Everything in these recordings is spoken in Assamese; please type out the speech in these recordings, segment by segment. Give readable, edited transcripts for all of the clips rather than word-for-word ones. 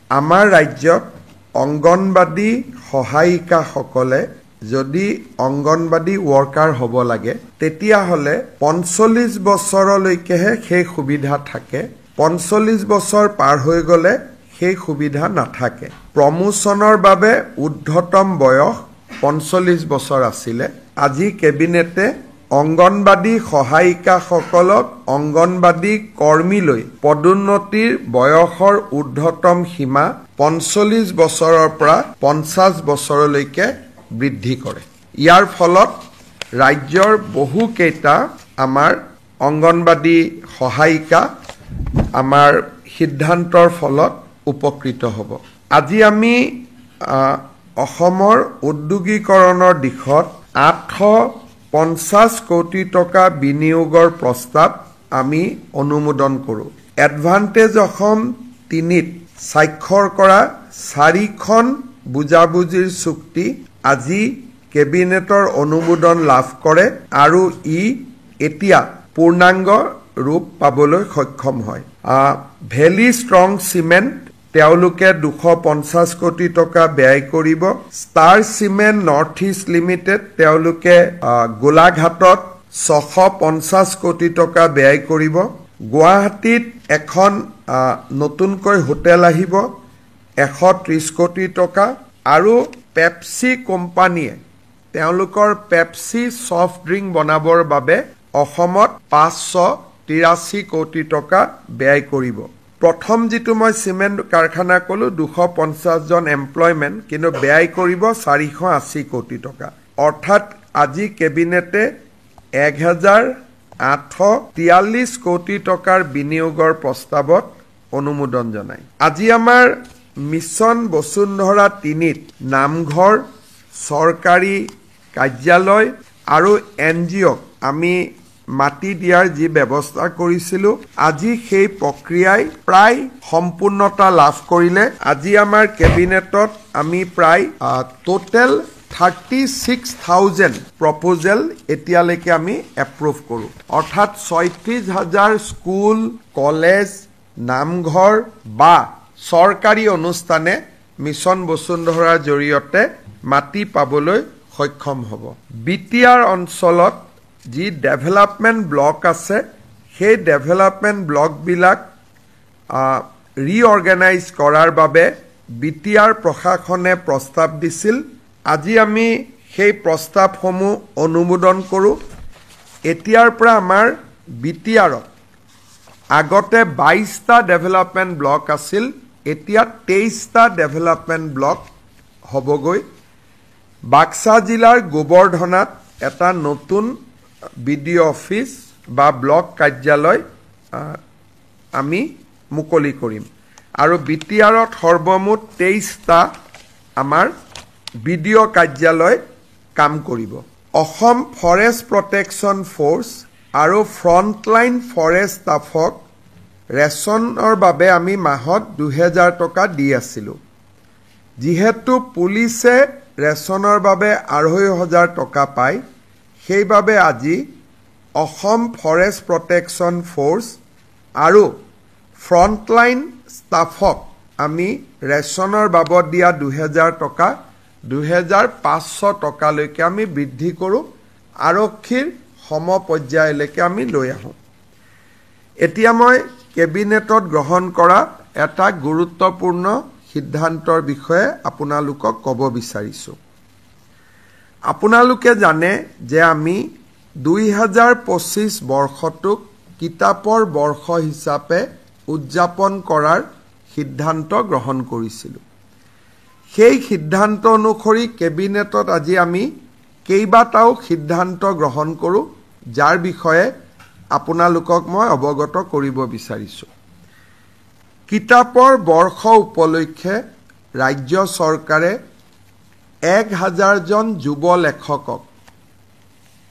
আমাৰ ৰাজ্যত অংগনবাদী সহায়িকাসকলে যদি অংগনবাদী ওয়াৰ্কাৰ হব লাগে তেতিয়াহলে 45 বছৰলৈকেহে সেই সুবিধা থাকে 45 বছৰ পাৰ হৈ গলে সেই সুবিধা নাথাকে প্ৰমোশনৰ বাবে ঊৰ্ধ্বতম বয়স 45 বছৰ আছিল আজি কেবিনেটে অংগনবাদী সহায়িকাসকলক অংগনবাদী কৰ্মীলৈ পদোন্নতিৰ বয়সৰ ঊৰ্ধ্বতম সীমা 45 বছৰৰ পৰা 50 বছৰলৈকে বৃদ্ধি কৰে ইয়াৰ ফলত ৰাজ্যৰ বহু কেইটা আমাৰ অংগনবাদী সহায়িকা আমাৰ সিদ্ধান্তৰ ফলত উপকৃত হ'ব আজি আমি অসমৰ উদ্যোগীকৰণৰ দিশত 850 কোটি টকা বিনিয়োগৰ প্ৰস্তাৱ আমি অনুমোদন কৰো এডভান্টেজ অসম 3ত স্বাক্ষৰ কৰা 4খন বুজাবুজিৰ চুক্তি আজি কেবিনেটৰ অনুমোদন লাভ কৰে আৰু ই এতিয়া পূৰ্ণাংগ ৰূপ পাবলৈ সক্ষম হয় ভেলি ষ্ট্ৰং সিমেন্ট তেওঁলোকে 250 কোটি টকা ব্যয় কৰিব star cement north east limited তেওঁলোকে গোলাঘাটত 650 কোটি টকা ব্যয় কৰিব গুৱাহাটীত এখন নতুনকৈ হোটেল আহিব 130 কোটি টকা আৰু পেপসি কোম্পানীয়ে তেওঁলোকৰ পেপসি সফট ড্ৰিংক বনাবৰ বাবে অসমত 583 কোটি টকা ব্যয় কৰিব প্ৰথম যেটো মই সিমেন্ট কাৰখানা কলো 250 জন এমপ্লয়মেন্ট কিন্তু ব্যয় কৰিব 480 কোটি টকা অৰ্থাৎ আজি কেবিনেটে 1843 কোটি টকাৰ বিনিয়োগৰ প্ৰস্তাৱত অনুমোদন জনায় আজি আমাৰ মিছন বসুন্ধৰা 3ত নামঘৰ সৰকাৰি কাৰ্যালয় আৰু এনজিও আমি মাটি দিয়াৰ যি ব্যৱস্থা কৰিছিলো আজি সেই প্ৰক্ৰিয়াই প্ৰায় সম্পূৰ্ণতা লাভ কৰিলে আজি আমাৰ কেবিনেটত আমি প্ৰায় টোটাল 36,000 প্ৰপোজাল এতিয়ালৈকে আমি এপ্ৰুভ কৰো অৰ্থাৎ 36,000 স্কুল কলেজ নামঘৰ বা সৰকাৰি অনুষ্ঠানে মিছন বসুন্ধৰাৰ জৰিয়তে মাটি পাবলৈ সক্ষম হ'ব বিটিআৰ অঞ্চলত যি ডেভেলপমেন্ট ব্লক আছে সেই ডেভেলপমেন্ট ব্লক বিলাক ৰিঅৰ্গানাইজ কৰাৰ বাবে বিটিআৰ প্ৰশাসনে প্ৰস্তাৱ দিছিল আজি আমি সেই প্ৰস্তাৱসমূহ অনুমোদন কৰো এতিয়াৰ পৰা আমাৰ বিটিআৰত আগতে 22টা ডেভেলপমেন্ট ব্লক আছিল এতিয়া 23টা ডেভেলপমেন্ট ব্লক হবগৈ বাক্সা জিলাৰ গোবৰ্ধনাত এটা নতুন বিডিও অফিস বা ব্লক কাৰ্যালয় আমি মুকলি কৰিম আৰু বিটিআৰত সৰ্বমুঠ 23টা আমাৰ বিডিও কাৰ্যালয় কাম কৰিব অসম ফৰেষ্ট প্ৰটেকচন ফোৰ্স আৰু ফ্ৰন্টলাইন ফৰেষ্ট ষ্টাফক ৰেশনৰ বাবে আমি মাহত 2000 টকা দি আছিলো যেহেতু পুলিচে ৰেশনৰ বাবে 2500 টকা পায় সেইবাবে আজি অসম ফৰেষ্ট প্ৰটেকচন ফোৰ্স আৰু ফ্ৰন্টলাইন ষ্টাফক আমি ৰেশনৰ বাবদ দিয়া 2000 টকা 2500 টকালৈকে আমি বৃদ্ধি কৰো আৰক্ষীৰ সমপৰ্যায়লৈকে আমি লৈ আহো এতিয়া মই কেবিনেটত গ্ৰহণ কৰা এটা গুৰুত্বপূৰ্ণ সিদ্ধান্তৰ বিষয়ে আপোনালোকক ক'ব বিচাৰিছো আপোনালোকে জানে যে আমি 2025 বৰ্ষটোক কিতাপৰ বৰ্ষ হিচাপে উদযাপন কৰাৰ সিদ্ধান্ত গ্ৰহণ কৰিছিলো সেই সিদ্ধান্ত অনুসৰি কেবিনেটত আজি আমি কেইবাটাও সিদ্ধান্ত গ্ৰহণ কৰো যাৰ বিষয়ে আপোনালোকক মই অৱগত কৰিব বিচাৰিছো কিতাপৰ বৰ্ষ উপলক্ষে ৰাজ্য চৰকাৰে 1000 জন যুৱ লেখকক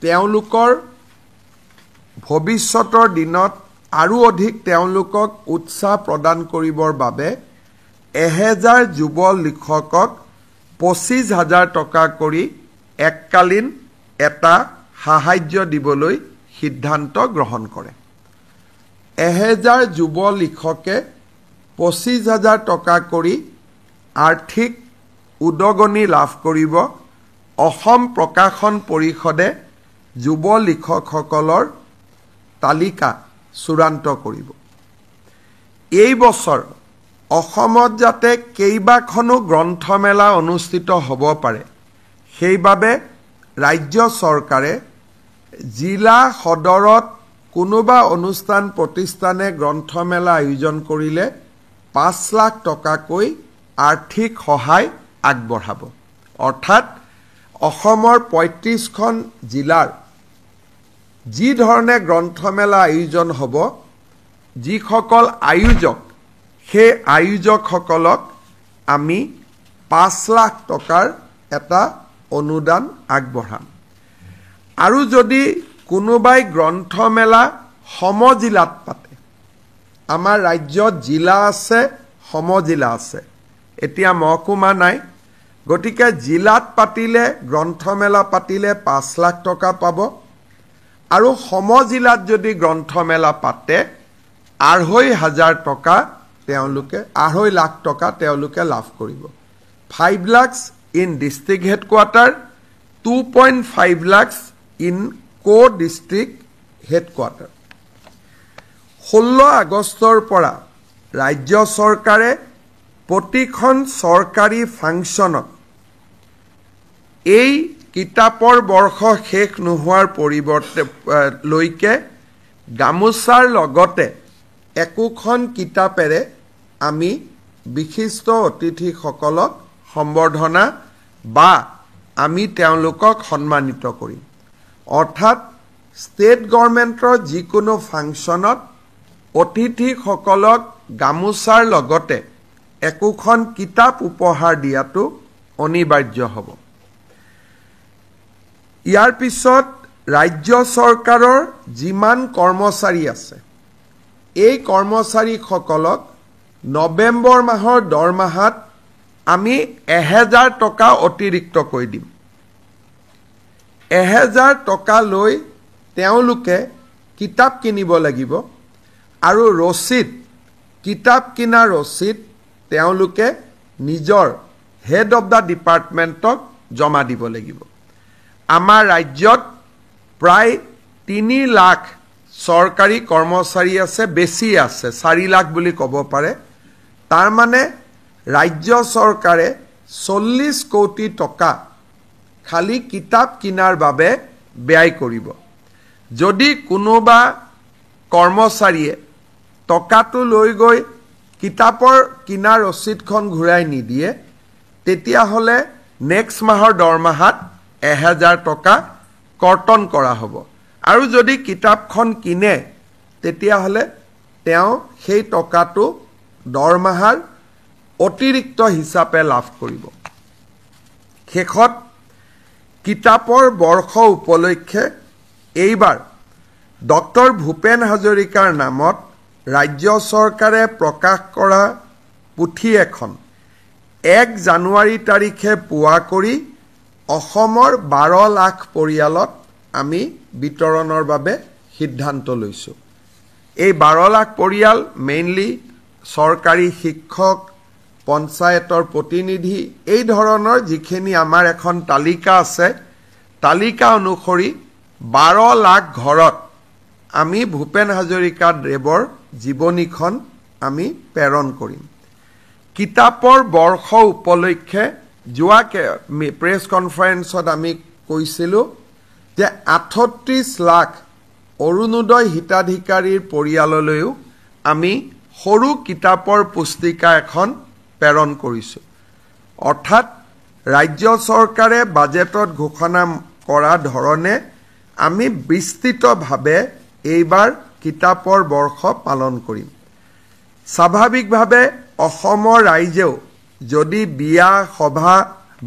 তেওঁলোকৰ ভৱিষ্যতৰ দিনত আৰু অধিক তেওঁলোকক উৎসাহ প্ৰদান কৰিবৰ বাবে 1000 যুৱ লেখকক 25000 টকা কৰি এককালীন এটা সাহায্য দিবলৈ সিদ্ধান্ত গ্ৰহণ কৰে 1000 যুৱ লেখকে 25,000 টকা কৰি আৰ্থিক উদগনি লাভ কৰিব অসম প্ৰকাশন পৰিষদে যুৱ লিখকসকলৰ তালিকা চূড়ান্ত কৰিব। এই বছৰ অসমত যাতে কেইবাখনো গ্ৰন্থমেলা অনুষ্ঠিত হ'ব পাৰে সেইবাবে ৰাজ্য চৰকাৰে জিলা সদৰত কোনোবা অনুষ্ঠান প্ৰতিষ্ঠানে গ্ৰন্থমেলা আয়োজন কৰিলে 5 লাখ টকাকৈ আৰ্থিক সহায় আগবঢ়াব। অৰ্থাৎ অসমৰ 35খন জিলাৰ যি ধৰণে গ্ৰন্থমেলা আয়োজন হ'ব যিসকল আয়োজক সেই আয়োজকসকলক আমি 5 লাখ টকাৰ এটা অনুদান আগবঢ়াম। আৰু যদি কোনোবাই গ্ৰন্থমেলা সমজিলাত পাতে, আমাৰ ৰাজ্যত জিলা আছে, সমজিলা আছে, এতিয়া মহকুমা নাই, গতিকে জিলাত পাতিলে গ্ৰন্থমেলা পাতিলে 5 লাখ টকা পাব আৰু সমজিলাত যদি গ্ৰন্থমেলা পাতে 2,500 টকা তেওঁলোকে 2.5 লাখ টকা তেওঁলোকে লাভ কৰিব। 5 lakhs in district headquarter, 2.5 lakhs in co-district headquarter। 16 আগষ্টৰ পৰা ৰাজ্য চৰকাৰে প্ৰতিখন চৰকাৰী ফাংচনত এই কিতাপৰ বৰ্ষ শেষ নোহোৱাৰ পৰিৱৰ্তে লৈকে গামোচাৰ লগতে একোখন কিতাপেৰে আমি বিশিষ্ট অতিথিসকলক সম্বৰ্ধনা বা আমি তেওঁলোকক সন্মানিত কৰিম। অৰ্থাৎ ষ্টেট গভৰ্ণমেণ্টৰ যিকোনো ফাংচনত অতিথিসকলক গামোচাৰ লগতে একোখন কিতাপ উপহাৰ দিয়াটো অনিবাৰ্য হ'ব। ইয়াৰ পিছত ৰাজ্য চৰকাৰৰ যিমান কৰ্মচাৰী আছে এই কৰ্মচাৰীসকলক নৱেম্বৰ মাহৰ দৰমহাত আমি 1,000 টকা অতিৰিক্তকৈ দিম। 1,000 টকা লৈ তেওঁলোকে কিতাপ কিনিব লাগিব আৰু ৰচিদ কিতাপ কিনা ৰচিদ তেওঁলোকে নিজৰ হেড অফ দ্য ডিপাৰ্টমেণ্টক জমা দিব লাগিব। আমাৰ ৰাজ্যত প্ৰায় 3 লাখ চৰকাৰী কৰ্মচাৰী আছে, বেছি আছে, 4 লাখ বুলি ক'ব পাৰে। তাৰ মানে ৰাজ্য চৰকাৰে 40 কোটি টকা খালি কিতাপ কিনাৰ বাবে ব্যয় কৰিব। যদি কোনোবা কৰ্মচাৰীয়ে টকাটো লৈ গৈ কিতাপৰ কিনা ৰচিদখন ঘূৰাই নিদিয়ে তেতিয়াহ'লে নেক্সট মাহৰ দৰমহাত 1,000 টকা কৰ্তন কৰা হ'ব। আৰু যদি কিতাপখন কিনে তেতিয়াহ'লে তেওঁ সেই টকাটো দৰমহাৰ অতিৰিক্ত হিচাপে লাভ কৰিব। শেষত কিতাপৰ বৰ্ষ উপলক্ষে এইবাৰ ডক্টৰ ভূপেন হাজৰিকাৰ নামত ৰাজ্য চৰকাৰে প্ৰকাশ কৰা পুথি এখন 1 জানুৱাৰী তাৰিখে পুৱা কৰি অসমৰ 12 লাখ পৰিয়ালত আমি বিতৰণৰ বাবে সিদ্ধান্ত লৈছোঁ। এই 12 লাখ পৰিয়াল মেইনলি চৰকাৰী শিক্ষক, পঞ্চায়তৰ প্ৰতিনিধি, এই ধৰণৰ যিখিনি আমাৰ এখন তালিকা আছে, তালিকা অনুসৰি 12 লাখ ঘৰত আমি ভূপেন হাজৰিকা দেৱৰ জীৱনীখন আমি প্ৰেৰণ কৰিম। কিতাপৰ বৰ্ষ উপলক্ষে যোৱা প্ৰেছ কনফাৰেন্সত আমি কৈছিলোঁ যে 38 লাখ অৰুণোদয় হিতাধিকাৰীৰ পৰিয়াললৈও আমি সৰু কিতাপৰ পুস্তিকা এখন প্ৰেৰণ কৰিছোঁ। অৰ্থাৎ ৰাজ্য চৰকাৰে বাজেটত ঘোষণা কৰা ধৰণে আমি বিস্তৃতভাৱে এইবাৰ কিতাপৰ বৰ্ষ পালন কৰিম। স্বাভাৱিকভাৱে অসমৰ ৰাইজেও যদি বিয়া, সভা,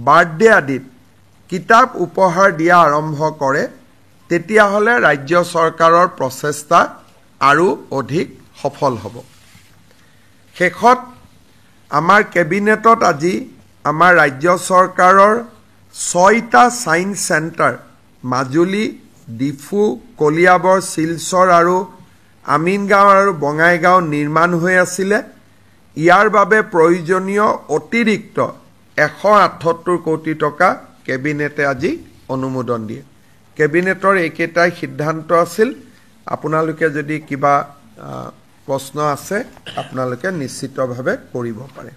বাৰ্থডে আদিত কিতাপ উপহাৰ দিয়া আৰম্ভ কৰে তেতিয়াহ'লে ৰাজ্য চৰকাৰৰ প্ৰচেষ্টা আৰু অধিক সফল হ'ব। শেষত আমাৰ কেবিনেটত আজি আমাৰ ৰাজ্য চৰকাৰৰ 6টা ছায়েন্স চেণ্টাৰ মাজুলী, ডিফু, কলিয়াবৰ, শিলচৰ আৰু আমিনগাঁও আৰু বঙাইগাঁও নিৰ্মাণ হৈ আছিলে। ইয়াৰ বাবে প্ৰয়োজনীয় অতিৰিক্ত 178 কোটি টকা কেবিনেটে আজি অনুমোদন দিয়ে। কেবিনেটৰ এইকেইটাই সিদ্ধান্ত আছিল। আপোনালোকে যদি কিবা প্ৰশ্ন আছে আপোনালোকে নিশ্চিতভাৱে কৰিব পাৰে।